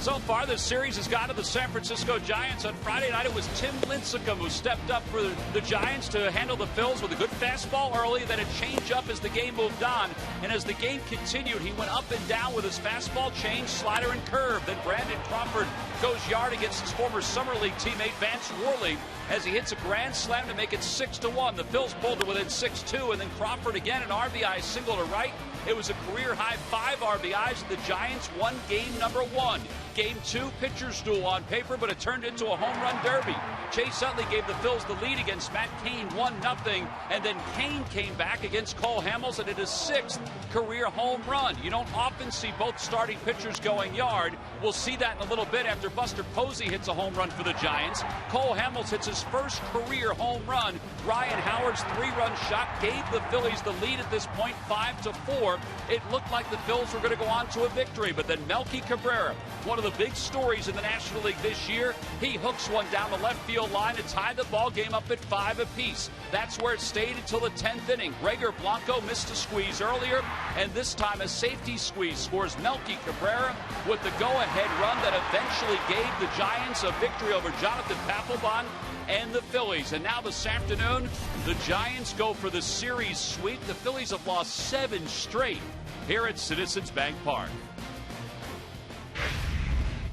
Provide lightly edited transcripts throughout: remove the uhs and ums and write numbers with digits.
So far, this series has gone to the San Francisco Giants. On Friday night, it was Tim Lincecum who stepped up for the Giants to handle the Phils with a good fastball early, then a changeup as the game moved on. And as the game continued, he went up and down with his fastball, change, slider, and curve. Then Brandon Crawford goes yard against his former Summer League teammate Vance Worley as he hits a grand slam to make it 6-1. The Phils pulled to within 6-2, and then Crawford again an RBI single to right. It was a career-high 5 RBIs. The Giants won game number 1. Game 2, pitcher's duel on paper, but it turned into a home run derby. Chase Utley gave the Phils the lead against Matt Cain, 1-0, and then Cain came back against Cole Hamels and hit his 6th career home run. You don't often see both starting pitchers going yard. We'll see that in a little bit after Buster Posey hits a home run for the Giants. Cole Hamels hits his first career home run. Ryan Howard's 3-run shot gave the Phillies the lead at this point, 5-4. It looked like the Phils were going to go on to a victory, but then Melky Cabrera, one of the big stories in the National League this year, he hooks one down the left field line to tie the ball game up at 5 apiece. That's where it stayed until the 10th inning. Gregor Blanco missed a squeeze earlier, and this time a safety squeeze scores Melky Cabrera with the go-ahead run that eventually gave the Giants a victory over Jonathan Papelbon and the Phillies. And now this afternoon, the Giants go for the series sweep. The Phillies have lost 7 straight here at Citizens Bank Park.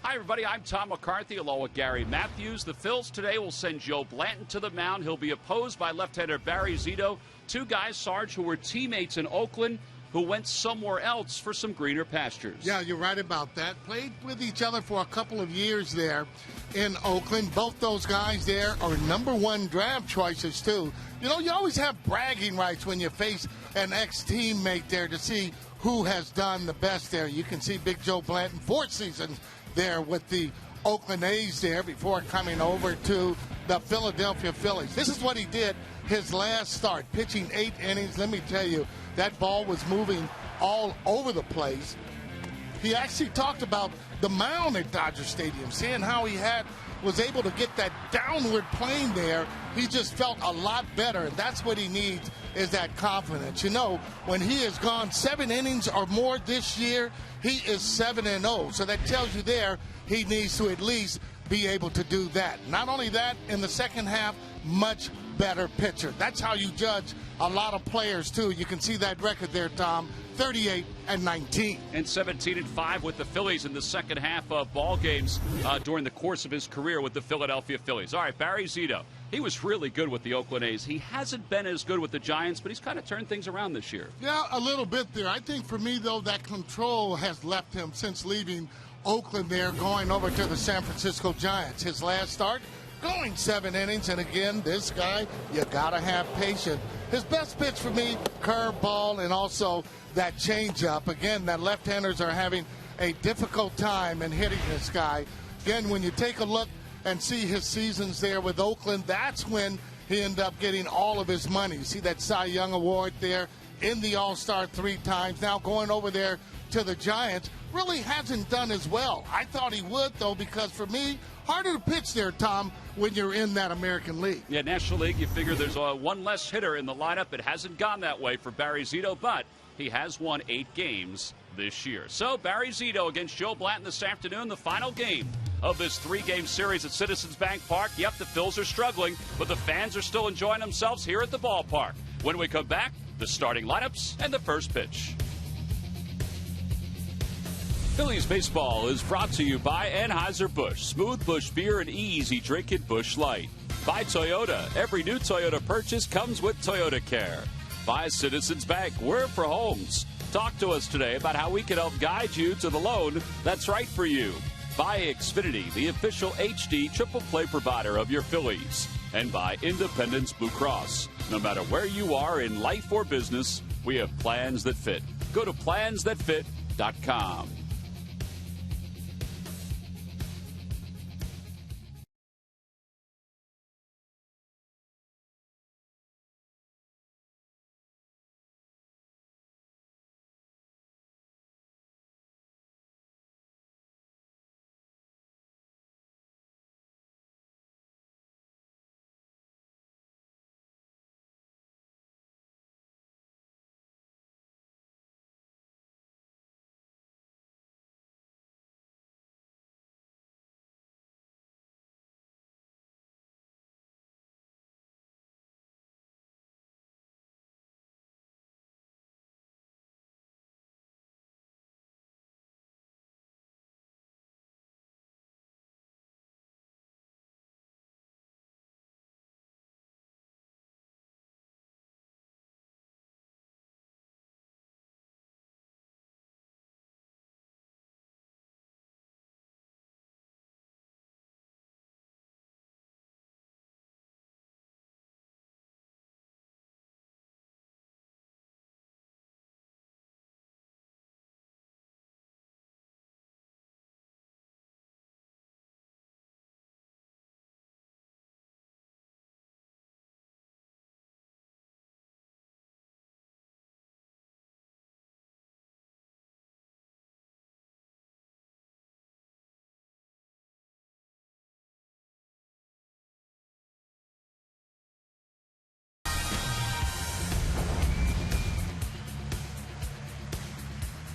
Hi, everybody. I'm Tom McCarthy along with Gary Matthews. The Phils today will send Joe Blanton to the mound. He'll be opposed by left-hander Barry Zito, 2 guys, Sarge, who were teammates in Oakland, who went somewhere else for some greener pastures. Yeah, you're right about that. Played with each other for a couple of years there in Oakland. Both those guys there are #1 draft choices, too. You know, you always have bragging rights when you face an ex-teammate there to see who has done the best there. You can see Big Joe Blanton, 4 seasons there with the Oakland A's there before coming over to the Philadelphia Phillies. This is what he did his last start, pitching 8 innings. Let me tell you, that ball was moving all over the place. He actually talked about the mound at Dodger Stadium, seeing how he was able to get that downward plane there. He just felt a lot better, and that's what he needs, is that confidence. You know, when he has gone 7 innings or more this year, he is 7-0. So that tells you there he needs to at least be able to do that. Not only that, in the second half, much better pitcher. That's how you judge a lot of players, too. You can see that record there, Tom, 38-19. And 17-5 with the Phillies in the second half of ball games during the course of his career with the Philadelphia Phillies. All right, Barry Zito. He was really good with the Oakland A's. He hasn't been as good with the Giants, but he's kind of turned things around this year. Yeah, a little bit there. I think for me, though, that control has left him since leaving Oakland there, going over to the San Francisco Giants. His last start, going 7 innings, and again, this guy, you gotta have patience. His best pitch for me, curveball, and also that changeup. Again, that left-handers are having a difficult time in hitting this guy. Again, when you take a look and see his seasons there with Oakland, that's when he ended up getting all of his money. You see that Cy Young Award there, in the All-Star 3 times. Now going over there to the Giants, really hasn't done as well. I thought he would, though, because for me, harder to pitch there, Tom, when you're in that American League. Yeah, National League, you figure there's one less hitter in the lineup. It hasn't gone that way for Barry Zito, but he has won 8 games this year. So Barry Zito against Joe Blanton this afternoon, the final game of this 3-game series at Citizens Bank Park. Yep, the Phils are struggling, but the fans are still enjoying themselves here at the ballpark. When we come back, the starting lineups and the first pitch. Phillies baseball is brought to you by Anheuser-Busch. Smooth Busch beer and easy drinking Busch Light. By Toyota. Every new Toyota purchase comes with Toyota Care. By Citizens Bank. We're for homes. Talk to us today about how we can help guide you to the loan that's right for you. By Xfinity, the official HD triple play provider of your Phillies. And by Independence Blue Cross. No matter where you are in life or business, we have plans that fit. Go to plansthatfit.com.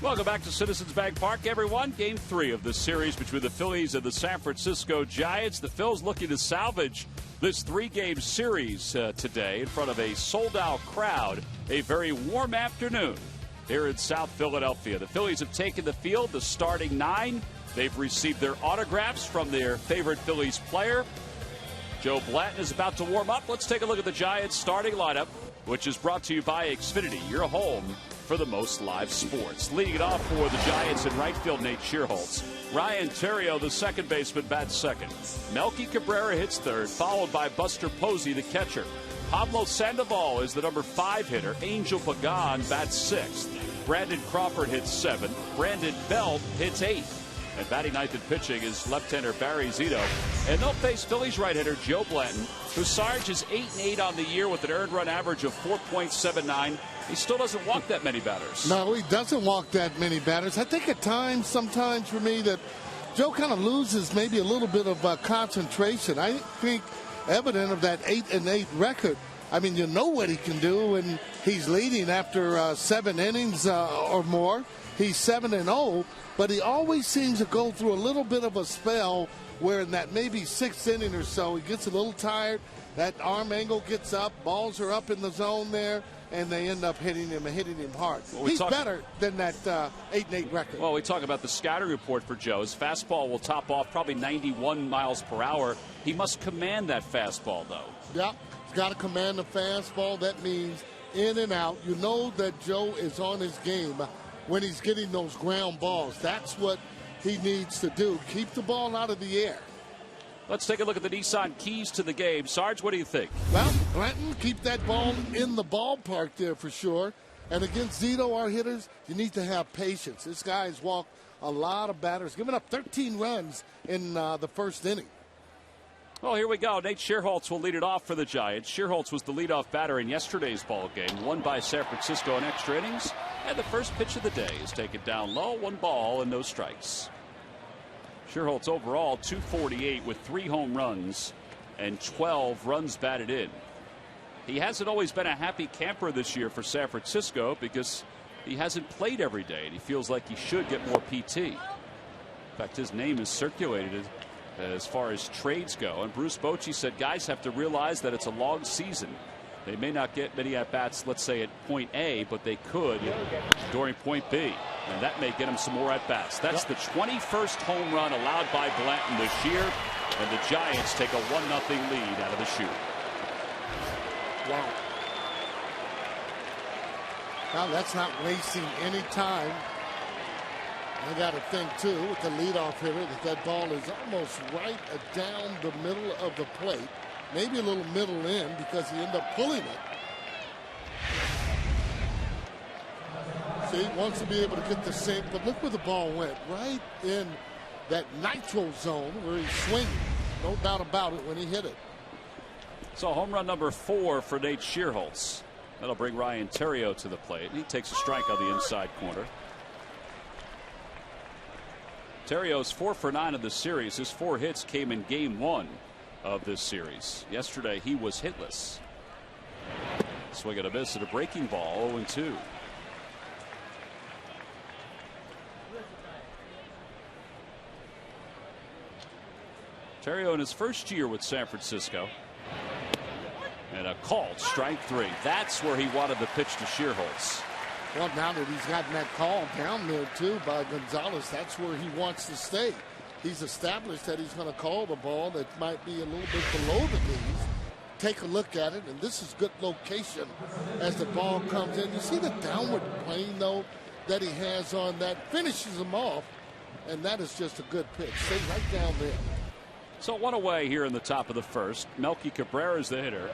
Welcome back to Citizens Bank Park, everyone. Game 3 of the series between the Phillies and the San Francisco Giants. The Phils looking to salvage this 3-game series today in front of a sold-out crowd. A very warm afternoon here in South Philadelphia. The Phillies have taken the field, the starting 9. They've received their autographs from their favorite Phillies player. Joe Blanton is about to warm up. Let's take a look at the Giants starting lineup, which is brought to you by Xfinity, your home for the most live sports. Leading it off for the Giants in right field, Nate Schierholtz. Ryan Theriot, the second baseman, bats second. Melky Cabrera hits third, followed by Buster Posey, the catcher. Pablo Sandoval is the number 5 hitter. Angel Pagan bats sixth. Brandon Crawford hits 7th. Brandon Belt hits 8th. And batting ninth and pitching is left-hander Barry Zito. And they'll face Phillies right-hander Joe Blanton, who Sarge is 8-8 on the year with an earned run average of 4.79. He still doesn't walk that many batters. No, he doesn't walk that many batters. I think at times, sometimes for me, that Joe kind of loses maybe a little bit of concentration. I think evident of that 8-8 record. I mean, you know what he can do, and he's leading after 7 innings or more. He's 7-0, but he always seems to go through a little bit of a spell where in that maybe 6th inning or so, he gets a little tired. That arm angle gets up, balls are up in the zone there, and they end up hitting him hard. Well, he's better than that 8-8 record. Well, we talk about the scouting report for Joe. His fastball will top off probably 91 miles per hour. He must command that fastball, though. Yeah, he's got to command the fastball. That means in and out. You know that Joe is on his game when he's getting those ground balls. That's what he needs to do. Keep the ball out of the air. Let's take a look at the Nissan keys to the game. Sarge, what do you think? Well, Blanton, keep that ball in the ballpark there for sure. And against Zito, our hitters, you need to have patience. This guy's walked a lot of batters, giving up 13 runs in the first inning. Well, here we go. Nate Schierholtz will lead it off for the Giants. Schierholtz was the leadoff batter in yesterday's ball game, won by San Francisco in extra innings. And the first pitch of the day is taken down low, 1 ball and no strikes. Schierholtz overall 248 with 3 home runs and 12 runs batted in. He hasn't always been a happy camper this year for San Francisco because he hasn't played every day, and he feels like he should get more PT. In fact, his name is circulated as far as trades go. And Bruce Bochy said guys have to realize that it's a long season. They may not get many at-bats, let's say, at point A, but they could during point B. And that may get them some more at-bats. That's the 21st home run allowed by Blanton this year. And the Giants take a 1-0 lead out of the chute. Wow. Now, that's not wasting any time. I got to think, too, with the leadoff hitter, that ball is almost right down the middle of the plate. Maybe a little middle in because he ended up pulling it. See, wants to be able to get the sink, but look where the ball went. Right in that nitro zone where he's swinging. No doubt about it when he hit it. So home run number 4 for Nate Schierholtz. That'll bring Ryan Theriot to the plate. And he takes a strike on the inside corner. Theriot's 4 for 9 of the series. His 4 hits came in game 1 of this series. Yesterday he was hitless. Swing and a miss at a breaking ball, 0-2. Theriot in his first year with San Francisco. And a called strike 3. That's where he wanted the pitch to Schierholtz. Well, now that he's gotten that call down there, too, by Gonzalez, that's where he wants to stay. He's established that he's going to call the ball that might be a little bit below the knees. Take a look at it, and this is good location as the ball comes in. You see the downward plane, though, that he has on that. Finishes him off, and that is just a good pitch. Stay right down there. So 1 away here in the top of the first. Melky Cabrera is the hitter.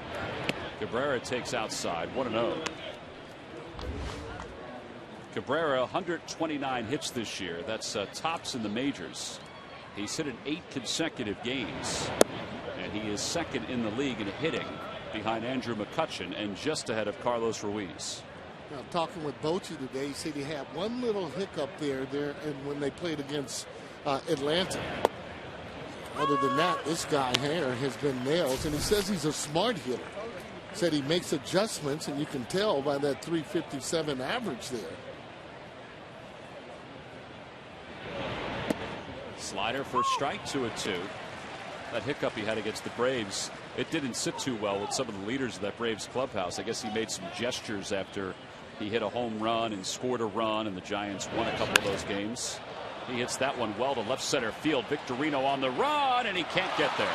Cabrera takes outside, 1-0. Cabrera, 129 hits this year. That's tops in the majors. He's hit in 8 consecutive games, and he is second in the league in hitting behind Andrew McCutchen and just ahead of Carlos Ruiz. Now, talking with Bochy today, he said he had one little hiccup there, and when they played against Atlanta. Other than that, this guy here has been nails, and he says he's a smart hitter. Said he makes adjustments, and you can tell by that 357 average there. Slider for a strike, 2-2. That hiccup he had against the Braves, it didn't sit too well with some of the leaders of that Braves clubhouse. I guess he made some gestures after he hit a home run and scored a run, and the Giants won a couple of those games. He hits that one well to left center field. Victorino on the run, and he can't get there.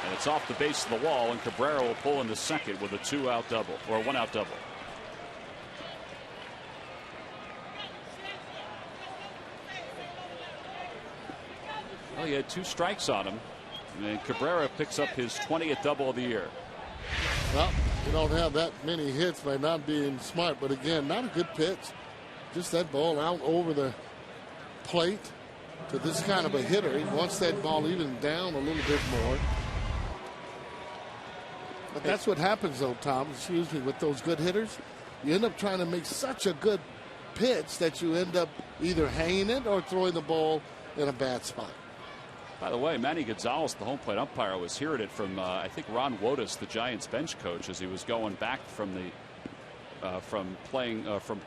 And it's off the base of the wall, and Cabrera will pull into second with a 2-out double, or a 1-out double. Well, he had 2 strikes on him, and Cabrera picks up his 20th double of the year. Well, you don't have that many hits by not being smart, but again, not a good pitch. Just that ball out over the plate to this kind of a hitter. He wants that ball even down a little bit more. But that's what happens, though, Tom, excuse me, with those good hitters. You end up trying to make such a good pitch that you end up either hanging it or throwing the ball in a bad spot. By the way, Manny Gonzalez, the home plate umpire, was hearing it from I think Ron Wotus, the Giants bench coach, as he was going back from the from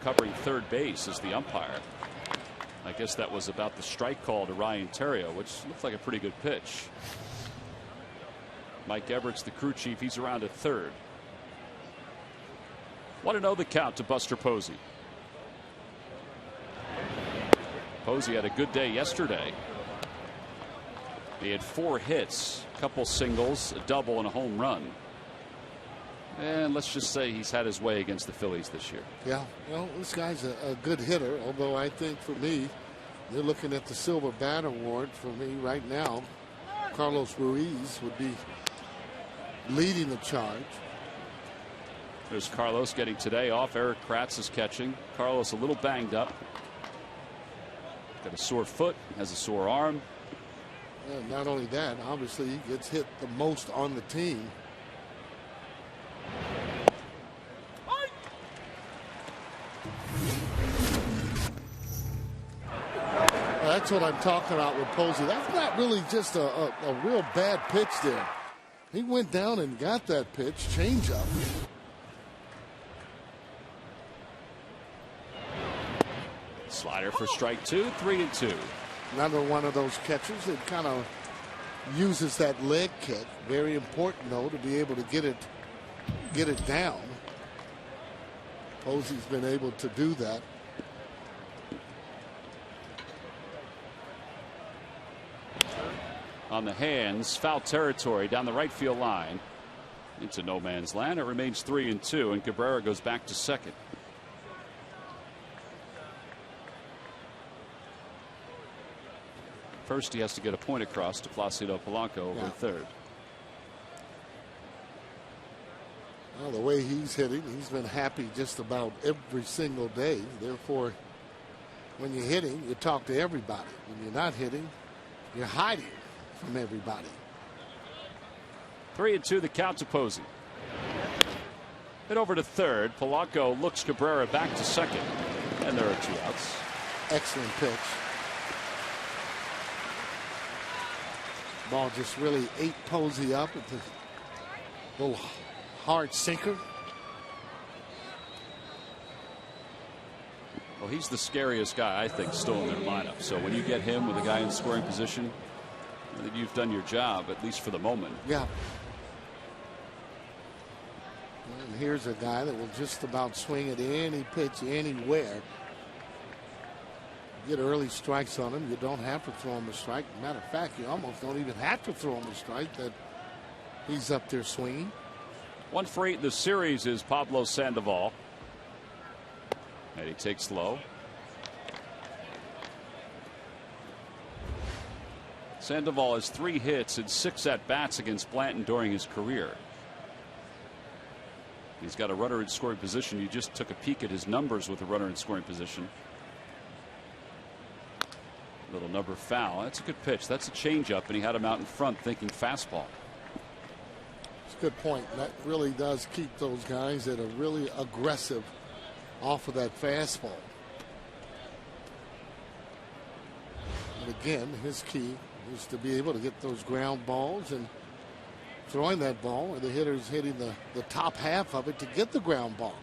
covering third base as the umpire. I guess that was about the strike call to Ryan Theriot, which looked like a pretty good pitch. Mike Everett's the crew chief. He's around at third. 1-0 the count to Buster Posey. Posey had a good day yesterday. He had 4 hits, a couple singles, a double, and a home run. And let's just say he's had his way against the Phillies this year. Yeah, well, this guy's a good hitter, although I think for me, you're looking at the Silver Bat Award for me right now. Carlos Ruiz would be leading the charge. There's Carlos getting today off. Eric Kratz is catching. Carlos a little banged up. Got a sore foot, has a sore arm. And not only that, obviously he gets hit the most on the team. That's what I'm talking about with Posey. That's not really just a real bad pitch there. He went down and got that pitch, changeup. Slider for strike 2, 3-2. Another one of those catchers that kind of uses that leg kick. Very important, though, to be able to get it down. Posey's been able to do that. On the hands, foul territory down the right field line into no man's land. It remains 3-2, and Cabrera goes back to second. First, he has to get a point across to Placido Polanco over at third. Well, the way he's hitting, he's been happy just about every single day. Therefore, when you're hitting, you talk to everybody. When you're not hitting, you're hiding from everybody. 3-2 the count to Posey. Hit over to third. Polanco looks Cabrera back to second, and there are 2 outs. Excellent pitch. Ball just really ate Posey up with the little hard sinker. Well, he's the scariest guy, I think, still in their lineup. So when you get him with a guy in scoring position, I think you've done your job, at least for the moment. Yeah. And here's a guy that will just about swing at any pitch anywhere. Get early strikes on him. You don't have to throw him a strike. Matter of fact, you almost don't even have to throw him a strike. That he's up there swinging. 1 for 8 in the series is Pablo Sandoval. And he takes low. Sandoval has 3 hits and 6 at-bats against Blanton during his career. He's got a runner in scoring position. You just took a peek at his numbers with a runner in scoring position. Little number foul. That's a good pitch. That's a changeup, and he had him out in front thinking fastball. It's a good point. That really does keep those guys that are really aggressive off of that fastball. And again, his key is to be able to get those ground balls and throwing that ball, and the hitter's hitting the top half of it to get the ground balls.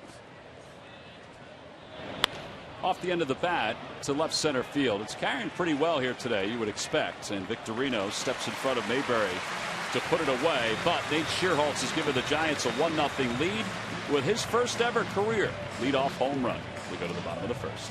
off the end of the bat to left center field. It's carrying pretty well here today, you would expect. And Victorino steps in front of Mayberry to put it away. But Nate Shearholtz has given the Giants a 1-0 lead with his first ever career leadoff home run. We go to the bottom of the first.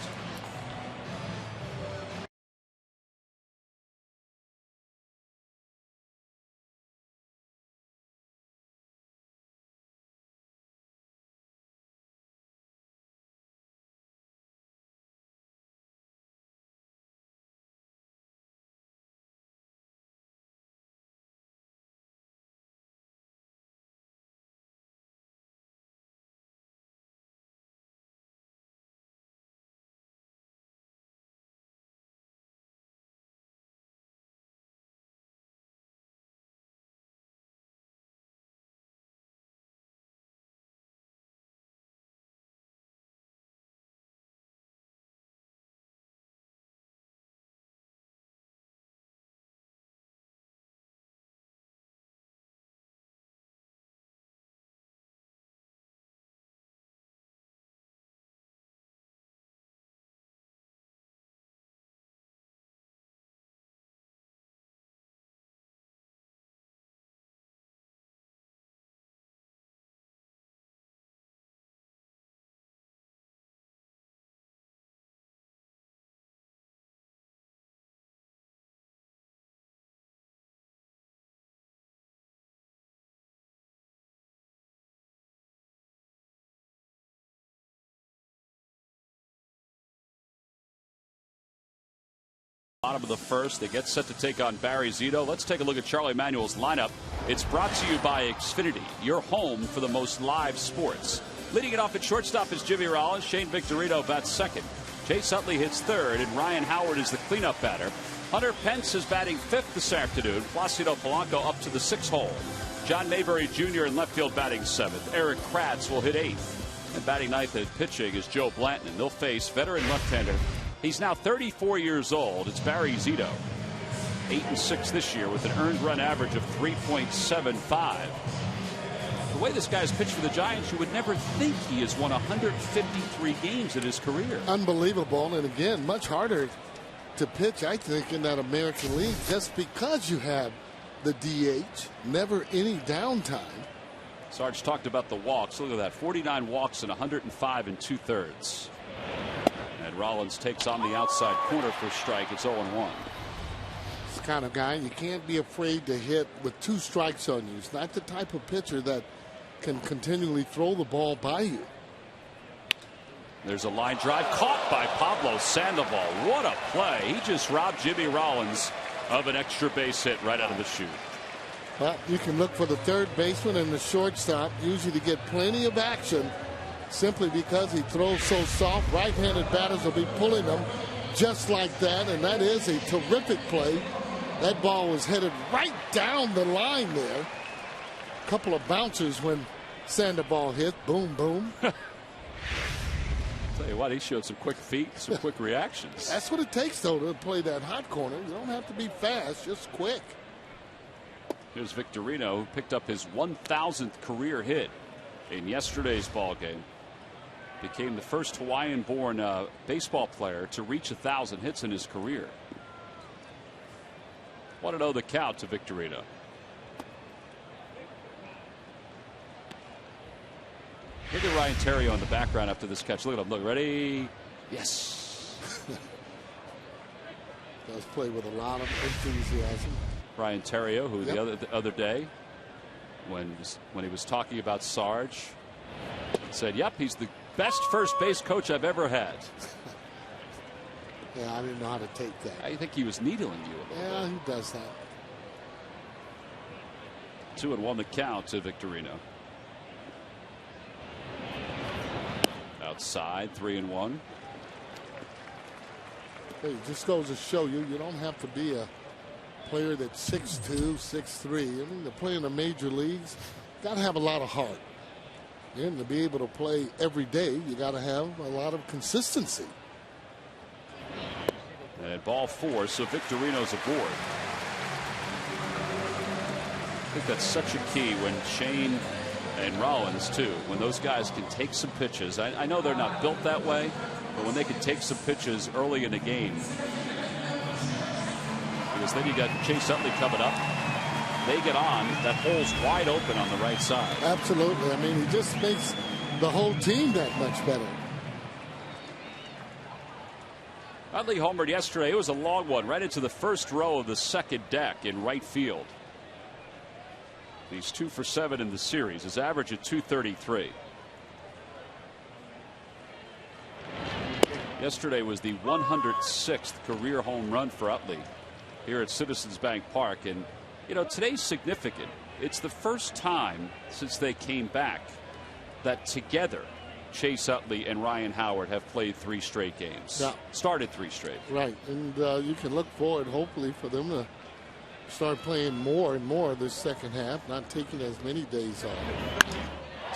Bottom of the first, they get set to take on Barry Zito. Let's take a look at Charlie Manuel's lineup. It's brought to you by Xfinity, your home for the most live sports. Leading it off at shortstop is Jimmy Rollins. Shane Victorino bats second. Chase Utley hits third, and Ryan Howard is the cleanup batter. Hunter Pence is batting fifth this afternoon. Placido Polanco up to the sixth hole. John Mayberry Jr. in left field batting seventh. Eric Kratz will hit eighth. And batting ninth at pitching is Joe Blanton. They'll face veteran left-hander. He's now 34 years old. It's Barry Zito. 8-6 this year with an earned run average of 3.75. The way this guy's pitched for the Giants, you would never think he has won 153 games in his career. Unbelievable. And again, much harder to pitch, I think, in that American League just because you have the DH, never any downtime. Sarge talked about the walks. Look at that, 49 walks and 105 2/3. And Rollins takes on the outside corner for a strike. It's 0-1. This kind of guy you can't be afraid to hit with 2 strikes on you. He's not the type of pitcher that can continually throw the ball by you. There's a line drive caught by Pablo Sandoval. What a play. He just robbed Jimmy Rollins of an extra base hit right out of the chute. Well, you can look for the third baseman and the shortstop usually to get plenty of action simply because he throws so soft. Right-handed batters will be pulling him just like that, and that is a terrific play. That ball was headed right down the line there. A couple of bouncers when Sandoval hit. Boom, boom. Tell you what, he showed some quick feet, some quick reactions. That's what it takes, though, to play that hot corner. You don't have to be fast, just quick. Here's Victorino, who picked up his 1,000th career hit in yesterday's ball game. Became the first Hawaiian-born baseball player to reach 1,000 hits in his career. 1-0 the count to Victorino. Look at Ryan Terrio in the background after this catch. Look at him. Look, ready? Yes. Does play with a lot of enthusiasm. Ryan Terrio, who the other day, when he was talking about Sarge, said, "Yep, he's the best first base coach I've ever had." Yeah, I didn't know how to take that. I think he was needling you a little bit. Yeah, he does that. 2-1 the count to Victorino. Outside, 3-1. Hey, it just goes to show you don't have to be a player that's 6'2", 6'3". I mean, to play in the major leagues, you got to have a lot of heart. And to be able to play every day, you got to have a lot of consistency. And ball 4, so Victorino's aboard. I think that's such a key when Shane and Rollins, too, when those guys can take some pitches. I know they're not built that way, But when they can take some pitches early in the game, because then you got Chase Utley coming up. They get on. That hole's wide open on the right side. Absolutely. I mean, he just makes the whole team that much better. Utley homered yesterday. It was a long one right into the first row of the second deck in right field. He's 2 for 7 in the series. His average at 233. Yesterday was the 106th career home run for Utley here at Citizens Bank Park. And, you know, today's significant. It's the first time since they came back that together Chase Utley and Ryan Howard have played 3 straight games. Yeah. Started 3 straight. Right. And you can look forward, hopefully, for them to start playing more and more this second half, not taking as many days off.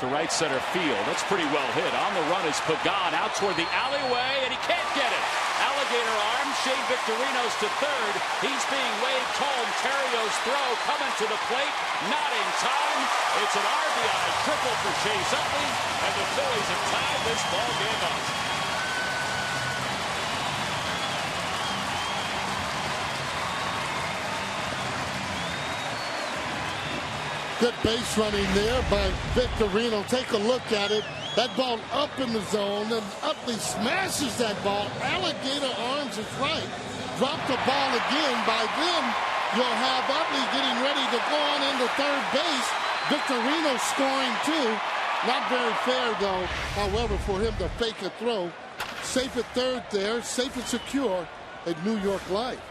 To right center field. That's pretty well hit. On the run is Pagan out toward the alleyway, and he can't get it. Alligator arm. Shane Victorino's to third. He's being waved home. Terrio's throw coming to the plate. Not in time. It's an RBI triple for Chase Utley, and the Phillies have tied this ball game up. Good base running there by Victorino. Take a look at it. That ball up in the zone, and Utley smashes that ball. Alligator arms is right. Drop the ball again. By then, you'll have Utley getting ready to go on into third base. Victorino scoring too. Not very fair though. However, for him to fake a throw, safe at third there, safe and secure at New York Life.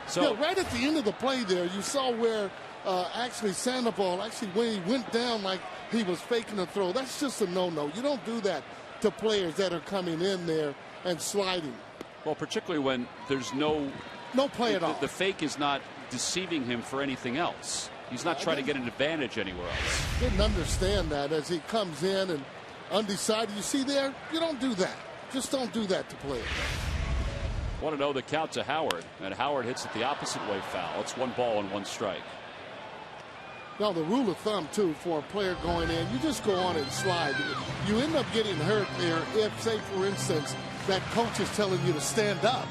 So right at the end of the play there, you saw where actually Sandoval, when he went down like he was faking a throw. That's just a no-no. You don't do that to players that are coming in there and sliding. Well, particularly when there's no play at all. The fake is not deceiving him for anything else. He's not trying to get an advantage anywhere else. Didn't understand that as he comes in and undecided. You see there? You don't do that. Just don't do that to players. Want to know the count to Howard, and Howard hits it the opposite way foul. It's 1 ball and 1 strike. Now, the rule of thumb, too, for a player going in, you just go on and slide. You end up getting hurt there if, say, for instance, that coach is telling you to stand up,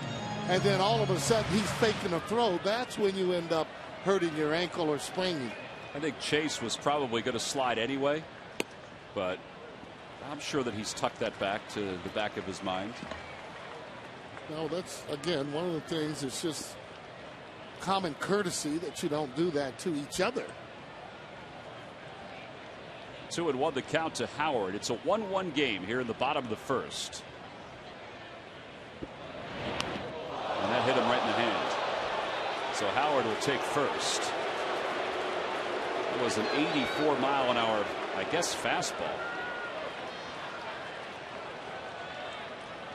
and then all of a sudden he's faking a throw. That's when you end up hurting your ankle or spraining. I think Chase was probably going to slide anyway, but I'm sure that he's tucked that back to the back of his mind. No, that's, again, one of the things. It's just common courtesy that you don't do that to each other. 2-1 the count to Howard. It's a 1-1 game here in the bottom of the first. And that hit him right in the hand. So Howard will take first. It was an 84-mile-an-hour, I guess, fastball.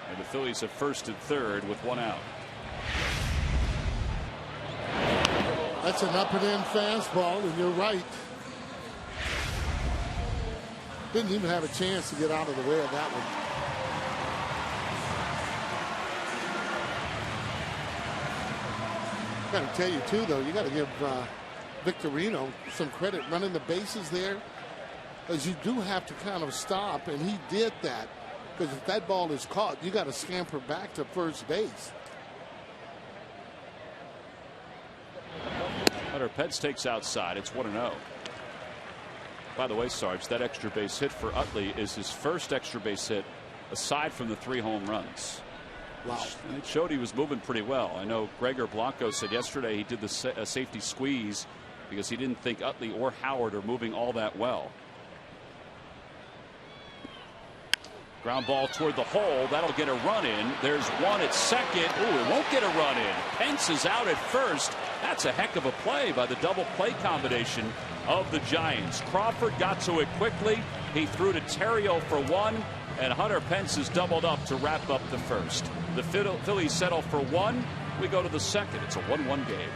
And the Phillies have first and third with 1 out. That's an up and in fastball, and you're right. Didn't even have a chance to get out of the way of that one. Got to tell you too, though, you got to give Victorino some credit running the bases there, as you do have to kind of stop, and he did that, because if that ball is caught, you got to scamper back to first base. Hunter Pence takes outside. It's 1-0. By the way, Sarge, that extra base hit for Utley is his first extra base hit aside from the 3 home runs. Wow. It showed he was moving pretty well. I know Gregor Blanco said yesterday he did the safety squeeze because he didn't think Utley or Howard are moving all that well. Ground ball toward the hole. That'll get a run in. There's one at second. Ooh, it won't get a run in. Pence is out at first. That's a heck of a play by the double play combination of the Giants. Crawford got to it quickly. He threw to Terrio for 1, and Hunter Pence is doubled up to wrap up the first. The Phillies settle for 1. We go to the second. It's a 1-1 game.